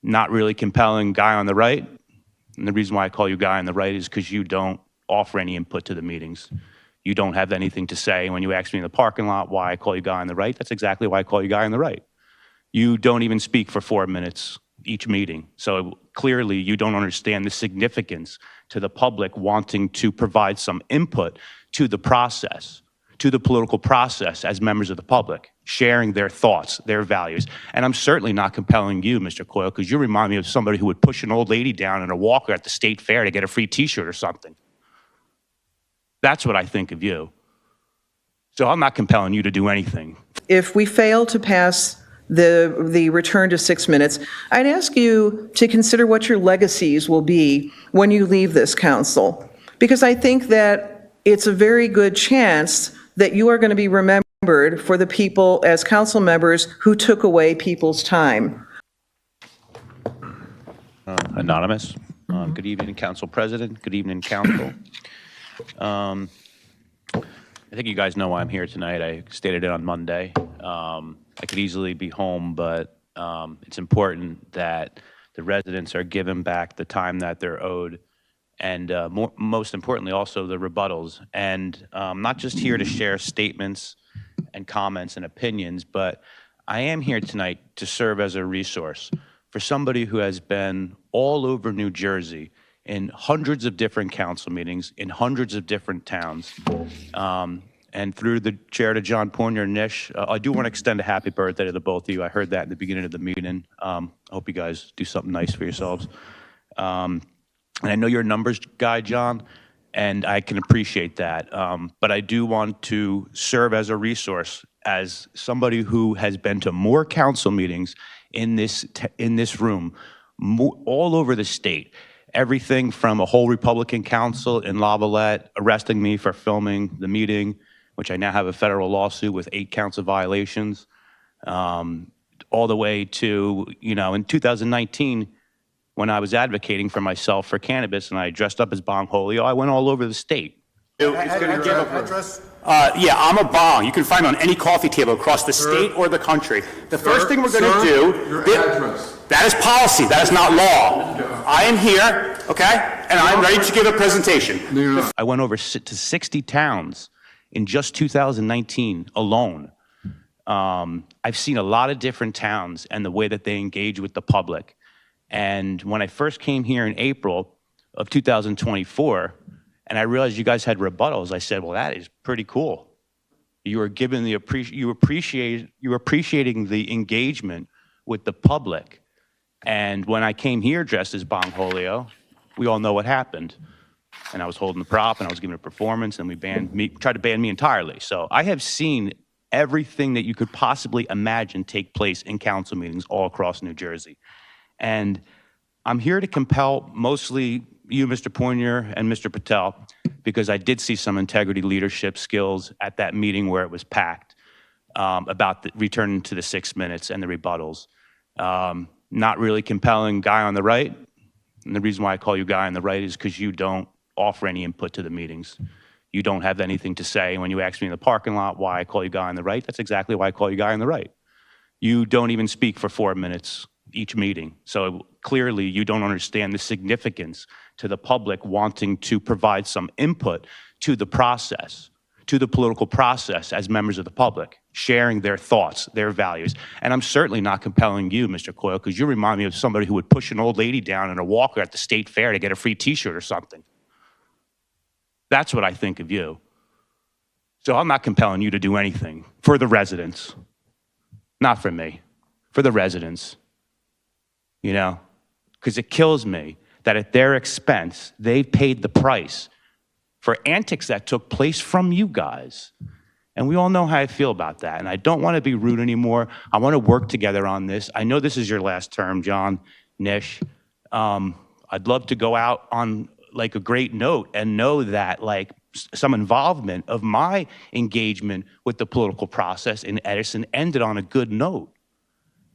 not really compelling guy on the right. And the reason why I call you guy on the right is because you don't offer any input to the meetings. You don't have anything to say. When you ask me in the parking lot why I call you guy on the right, that's exactly why I call you guy on the right. You don't even speak for 4 minutes each meeting. So clearly you don't understand the significance to the public wanting to provide some input to the process, to the political process as members of the public, sharing their thoughts, their values. And I'm certainly not compelling you, Mr. Coyle, because you remind me of somebody who would push an old lady down in a walker at the state fair to get a free t-shirt or something. That's what I think of you. So I'm not compelling you to do anything. If we fail to pass the return to 6 minutes, I'd ask you to consider what your legacies will be when you leave this council, because I think that it's a very good chance that you are going to be remembered for the people as council members who took away people's time. Anonymous. Good evening, Council President. Good evening, Council. I think you guys know why I'm here tonight. I stated it on Monday. I could easily be home, but it's important that the residents are given back the time that they're owed, and most importantly, also the rebuttals. And I'm not just here to share statements and comments and opinions, but I am here tonight to serve as a resource for somebody who has been all over New Jersey in hundreds of different council meetings, in hundreds of different towns. And through the chair to John Poinier, Nish, I do want to extend a happy birthday to the both of you. I heard that in the beginning of the meeting. I hope you guys do something nice for yourselves. And I know you're a numbers guy, John, and I can appreciate that. But I do want to serve as a resource, as somebody who has been to more council meetings in this room, all over the state. Everything from a whole Republican council in Lavallette arresting me for filming the meeting, which I now have a federal lawsuit with 8 counts of violations, all the way to, in 2019, when I was advocating for myself for cannabis and I dressed up as Bongholeo, I went all over the state. Yeah, I'm a bong. You can find me on any coffee table across the state or the country. The first thing we're going to do, that is policy, that is not law. I am here, okay, and I'm ready to give a presentation. I went over to 60 towns in just 2019 alone. I've seen a lot of different towns and the way that they engage with the public. And when I first came here in April of 2024, and I realized you guys had rebuttals, I said, well, that is pretty cool. You were given the you were appreciating the engagement with the public. And when I came here dressed as Bongholeo, we all know what happened. And I was holding the prop and I was giving a performance, and tried to ban me entirely. So I have seen everything that you could possibly imagine take place in council meetings all across New Jersey. And I'm here to compel mostly you, Mr. Poinier, and Mr. Patel, because I did see some integrity leadership skills at that meeting where it was packed about returning to the 6 minutes and the rebuttals. Not really compelling guy on the right. And the reason why I call you guy on the right is because you don't offer any input to the meetings. You don't have anything to say. When you ask me in the parking lot why I call you guy on the right, that's exactly why I call you guy on the right. You don't even speak for 4 minutes each meeting. So clearly you don't understand the significance to the public wanting to provide some input to the process, to the political process as members of the public, sharing their thoughts, their values. And I'm certainly not compelling you, Mr. Coyle, because you remind me of somebody who would push an old lady down in a walker at the state fair to get a free t-shirt or something. That's what I think of you. So I'm not compelling you to do anything for the residents, not for me, for the residents. Because it kills me that at their expense, they paid the price for antics that took place from you guys. And we all know how I feel about that. And I don't want to be rude anymore. I want to work together on this. I know this is your last term, John, Nish. I'd love to go out on like a great note and know that like some involvement of my engagement with the political process in Edison ended on a good note.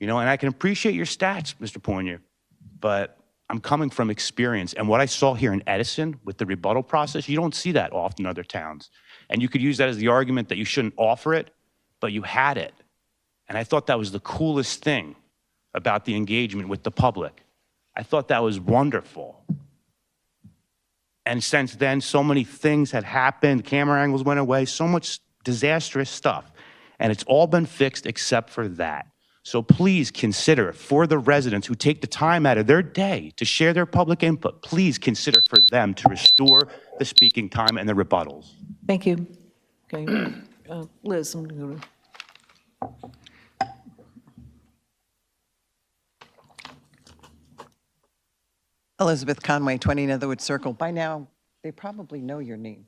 And I can appreciate your stats, Mr. Poinier, but I'm coming from experience. And what I saw here in Edison with the rebuttal process, you don't see that often in other towns. And you could use that as the argument that you shouldn't offer it, but you had it. And I thought that was the coolest thing about the engagement with the public. I thought that was wonderful. And since then, so many things had happened, camera angles went away, so much disastrous stuff. And it's all been fixed except for that. So please consider, for the residents who take the time out of their day to share their public input, please consider for them to restore the speaking time and the rebuttals. Thank you. Okay, Liz, I'm going to go. Elizabeth Conway, 20 Netherwood Circle. By now, they probably know your name.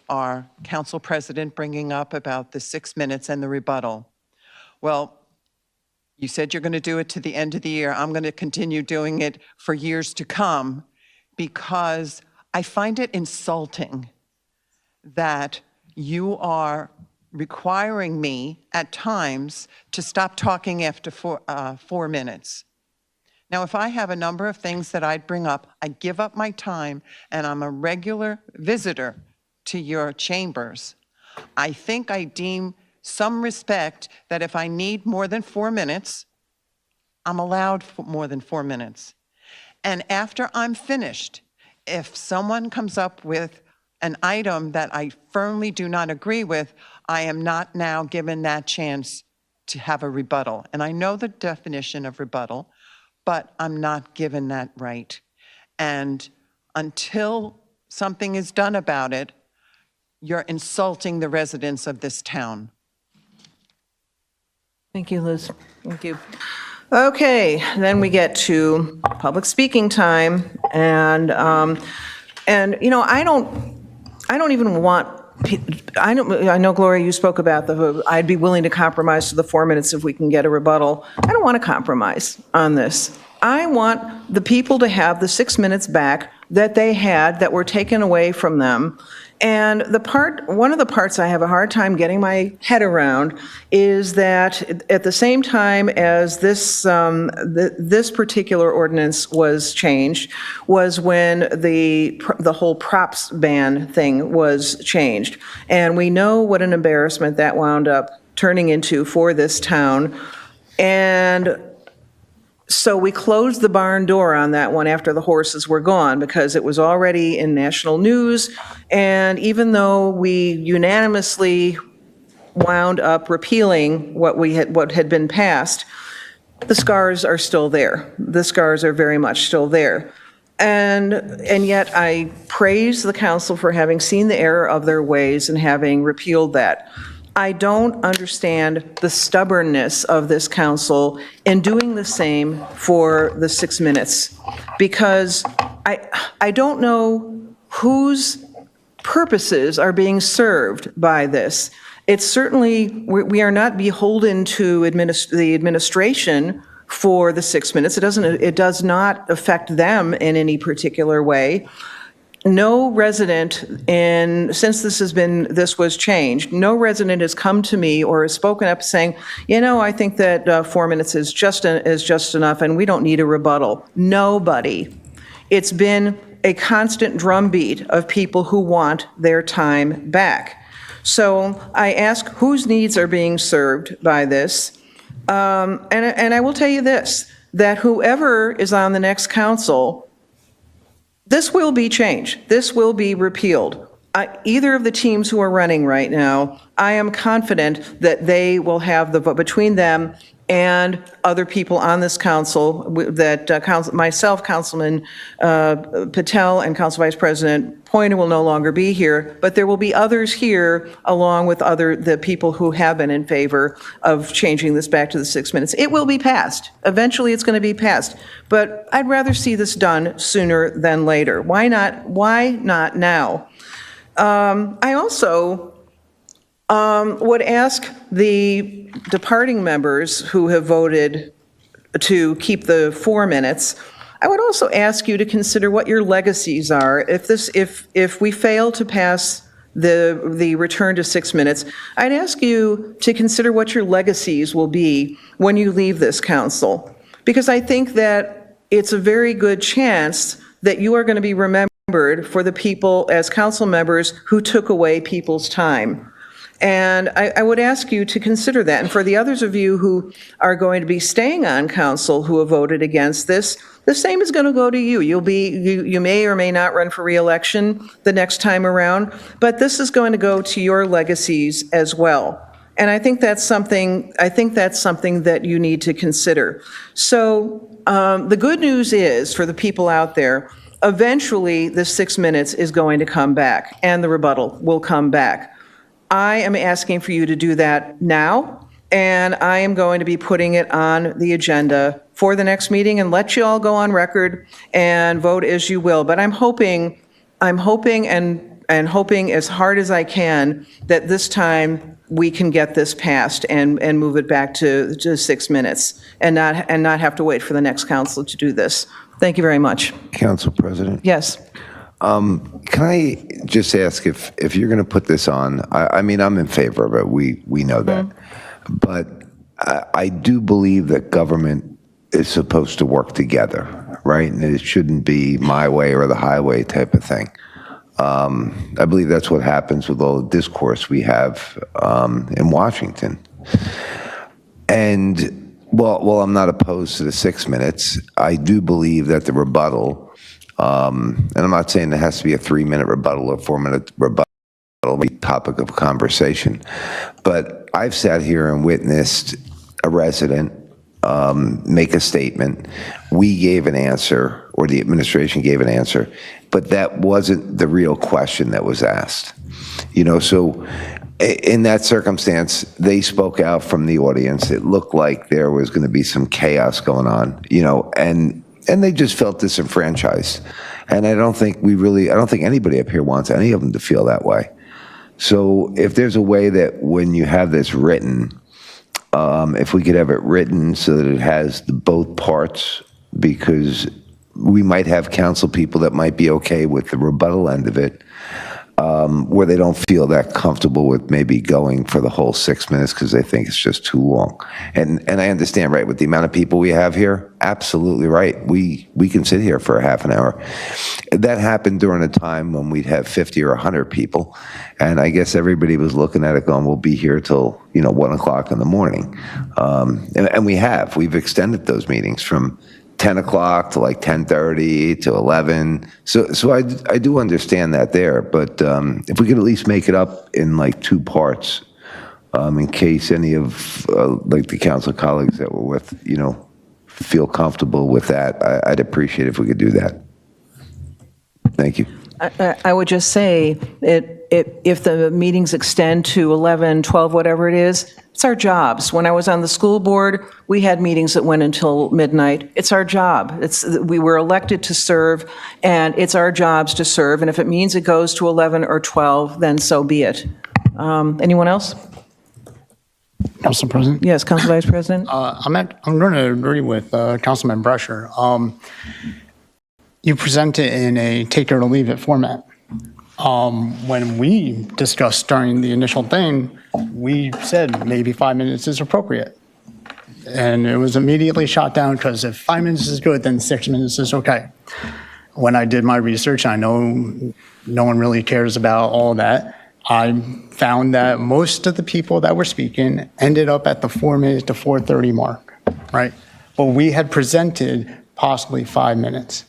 Our council president bringing up about the 6 minutes and the rebuttal. Well, you said you're going to do it to the end of the year. I'm going to continue doing it for years to come because I find it insulting that you are requiring me at times to stop talking after 4 minutes. Now, if I have a number of things that I'd bring up, I give up my time, and I'm a regular visitor to your chambers. I think I deem some respect that if I need more than 4 minutes, I'm allowed more than 4 minutes. And after I'm finished, if someone comes up with an item that I firmly do not agree with, I am not now given that chance to have a rebuttal. And I know the definition of rebuttal, but I'm not given that right. And until something is done about it, you're insulting the residents of this town. Thank you, Liz. Thank you. Okay, then we get to public speaking time, and you know, I don't even want. I know, Gloria, you spoke about I'd be willing to compromise to the 4 minutes if we can get a rebuttal. I don't want to compromise on this. I want the people to have the 6 minutes back that they had that were taken away from them. And one of the parts I have a hard time getting my head around is that at the same time as this particular ordinance was changed was when the whole props ban thing was changed. And we know what an embarrassment that wound up turning into for this town. And so we closed the barn door on that one after the horses were gone because it was already in national news. And even though we unanimously wound up repealing what had been passed, the scars are still there. The scars are very much still there. And yet I praise the council for having seen the error of their ways and having repealed that. I don't understand the stubbornness of this council in doing the same for the 6 minutes, because I don't know whose purposes are being served by this. It's certainly, we are not beholden to the administration for the 6 minutes. It does not affect them in any particular way. No resident, since this was changed, no resident has come to me or has spoken up saying, you know, I think that 4 minutes is just enough and we don't need a rebuttal. Nobody. It's been a constant drumbeat of people who want their time back. So I ask, whose needs are being served by this? And I will tell you this, that whoever is on the next council, this will be changed. This will be repealed. Either of the teams who are running right now, I am confident that they will have the vote between them and other people on this council, myself, Councilman Patel, and Council Vice President Pointer will no longer be here, but there will be others here along with the people who have been in favor of changing this back to the 6 minutes. It will be passed. Eventually it's going to be passed, but I'd rather see this done sooner than later. Why not now? I also would ask the departing members who have voted to keep the 4 minutes, I would also ask you to consider what your legacies are. If we fail to pass the return to 6 minutes, I'd ask you to consider what your legacies will be when you leave this council. Because I think that it's a very good chance that you are going to be remembered for the people as council members who took away people's time. And I would ask you to consider that. And for the others of you who are going to be staying on council who have voted against this, the same is going to go to you. You may or may not run for reelection the next time around, but this is going to go to your legacies as well. And I think that's something that you need to consider. So the good news is, for the people out there, eventually the 6 minutes is going to come back and the rebuttal will come back. I am asking for you to do that now, and I am going to be putting it on the agenda for the next meeting and let you all go on record and vote as you will. But I'm hoping and hoping as hard as I can that this time we can get this passed and move it back to 6 minutes and not have to wait for the next council to do this. Thank you very much. Council President? Yes. Can I just ask if you're going to put this on? I mean, I'm in favor of it. We know that. But I do believe that government is supposed to work together, right? And it shouldn't be my way or the highway type of thing. I believe that's what happens with all the discourse we have in Washington. And while I'm not opposed to the 6 minutes, I do believe that the rebuttal, and I'm not saying it has to be a 3-minute rebuttal or 4-minute rebuttal, be topic of conversation. But I've sat here and witnessed a resident make a statement. We gave an answer, or the administration gave an answer, but that wasn't the real question that was asked. So in that circumstance, they spoke out from the audience. It looked like there was going to be some chaos going on, and they just felt disenfranchised. And I don't think anybody up here wants any of them to feel that way. So if there's a way that when you have this written, if we could have it written so that it has both parts, because we might have council people that might be okay with the rebuttal end of it, where they don't feel that comfortable with maybe going for the whole 6 minutes because they think it's just too long. And I understand, right, with the amount of people we have here, absolutely right. We can sit here for a half an hour. That happened during a time when we'd have 50 or 100 people, and I guess everybody was looking at it going, we'll be here till 1 o'clock in the morning. And we've extended those meetings from 10 o'clock to like 10:30 to 11. So I do understand that there, but if we could at least make it up in like 2 parts, in case any of like the council colleagues that were with, feel comfortable with that, I'd appreciate if we could do that. Thank you. I would just say, if the meetings extend to 11, 12, whatever it is, it's our jobs. When I was on the school board, we had meetings that went until midnight. It's our job. We were elected to serve, and it's our jobs to serve. And if it means it goes to 11 or 12, then so be it. Anyone else? Council President? Yes, Council Vice President? I'm going to agree with Councilman Brescher. You present it in a take it or leave it format. When we discussed during the initial thing, we said maybe 5 minutes is appropriate. And it was immediately shot down because if 5 minutes is good, then 6 minutes is okay. When I did my research, I know no one really cares about all that. I found that most of the people that were speaking ended up at the 4 minute to 4:30 mark, right? But we had presented possibly 5 minutes.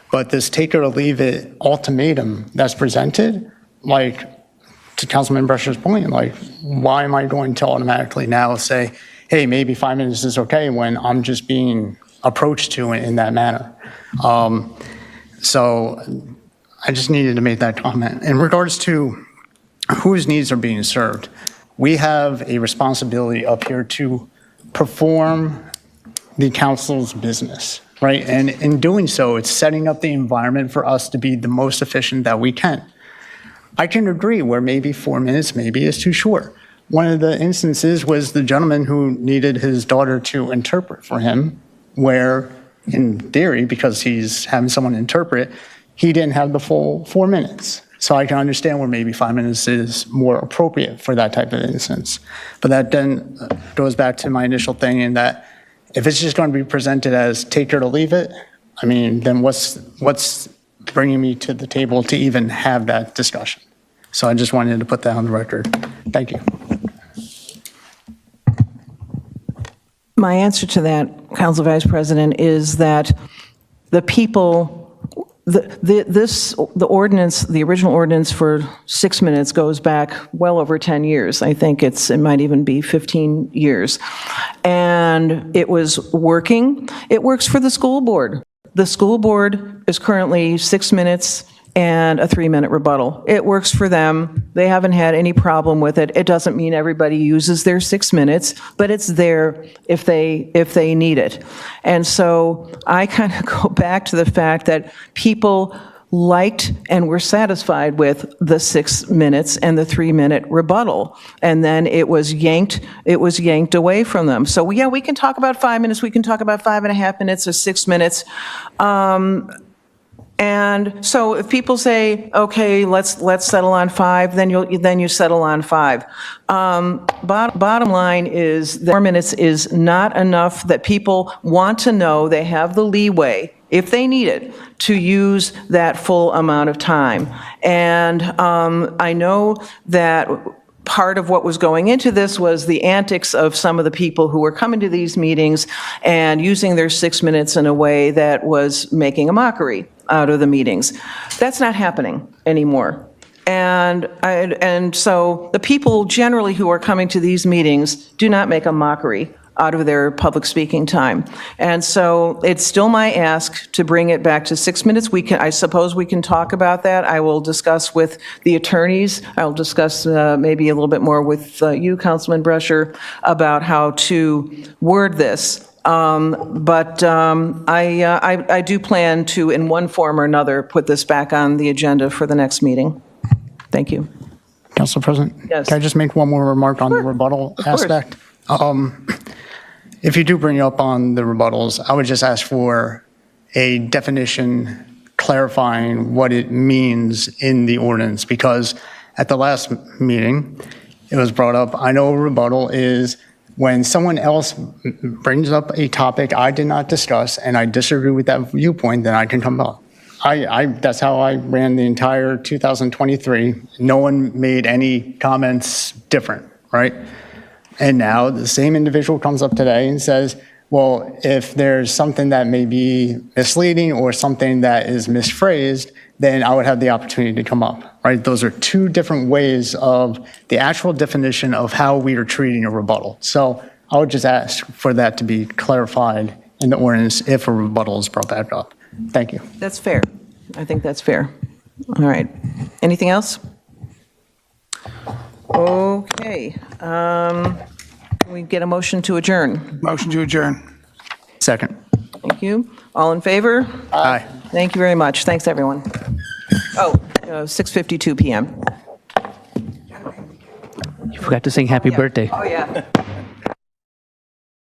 But this take it or leave it ultimatum that's presented, like to Councilman Brescher's point, like why am I going to automatically now say, hey, maybe 5 minutes is okay when I'm just being approached to in that manner? So I just needed to make that comment. In regards to whose needs are being served, we have a responsibility up here to perform the council's business. Right, and in doing so, it's setting up the environment for us to be the most efficient that we can. I can agree where maybe 4 minutes maybe is too short. One of the instances was the gentleman who needed his daughter to interpret for him, where in theory, because he's having someone interpret, he didn't have the full 4 minutes. So I can understand where maybe 5 minutes is more appropriate for that type of instance. But that then goes back to my initial thing in that if it's just going to be presented as take it or leave it, I mean, then what's bringing me to the table to even have that discussion? So I just wanted to put that on the record. Thank you. My answer to that, Council Vice President, is that the people, the ordinance, the original ordinance for 6 minutes goes back well over 10 years. I think it might even be 15 years. And it was working. It works for the school board. The school board is currently 6 minutes and a 3-minute rebuttal. It works for them. They haven't had any problem with it. It doesn't mean everybody uses their 6 minutes, but it's there if they need it. And so I kind of go back to the fact that people liked and were satisfied with the 6 minutes and the 3-minute rebuttal. And then it was yanked away from them. So yeah, we can talk about 5 minutes, we can talk about 5.5 minutes or 6 minutes. And so if people say, okay, let's settle on 5, then you settle on 5. Bottom line is that 4 minutes is not enough, that people want to know they have the leeway, if they need it, to use that full amount of time. And I know that part of what was going into this was the antics of some of the people who were coming to these meetings and using their 6 minutes in a way that was making a mockery out of the meetings. That's not happening anymore. And so the people generally who are coming to these meetings do not make a mockery out of their public speaking time. And so it's still my ask to bring it back to 6 minutes. I suppose we can talk about that. I will discuss with the attorneys. I'll discuss maybe a little bit more with you, Councilman Brescher, about how to word this. But I do plan to, in one form or another, put this back on the agenda for the next meeting. Thank you. Council President? Yes. Can I just make one more remark on the rebuttal aspect? If you do bring up on the rebuttals, I would just ask for a definition clarifying what it means in the ordinance, because at the last meeting, it was brought up, I know a rebuttal is when someone else brings up a topic I did not discuss and I disagree with that viewpoint, then I can come up. That's how I ran the entire 2023. No one made any comments different, right? And now the same individual comes up today and says, well, if there's something that may be misleading or something that is misphrased, then I would have the opportunity to come up, right? Those are two different ways of the actual definition of how we are treating a rebuttal. So I would just ask for that to be clarified in the ordinance if a rebuttal is brought back up. Thank you. That's fair. I think that's fair. All right. Anything else? Okay. Can we get a motion to adjourn? Motion to adjourn. Second. Thank you. All in favor? Aye. Thank you very much. Thanks, everyone. 6:52 p.m. You forgot to sing happy birthday. Oh, yeah.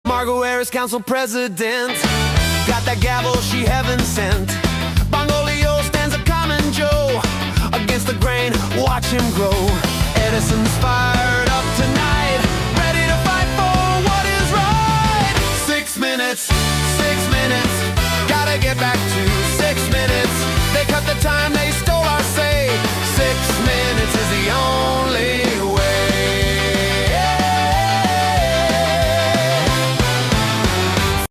Margot Harris, council president, got that gavel she heaven sent. Bongholeo stands a common Joe, against the grain, watch him grow. Edison's fired up tonight, ready to fight for what is right. 6 minutes, gotta get back to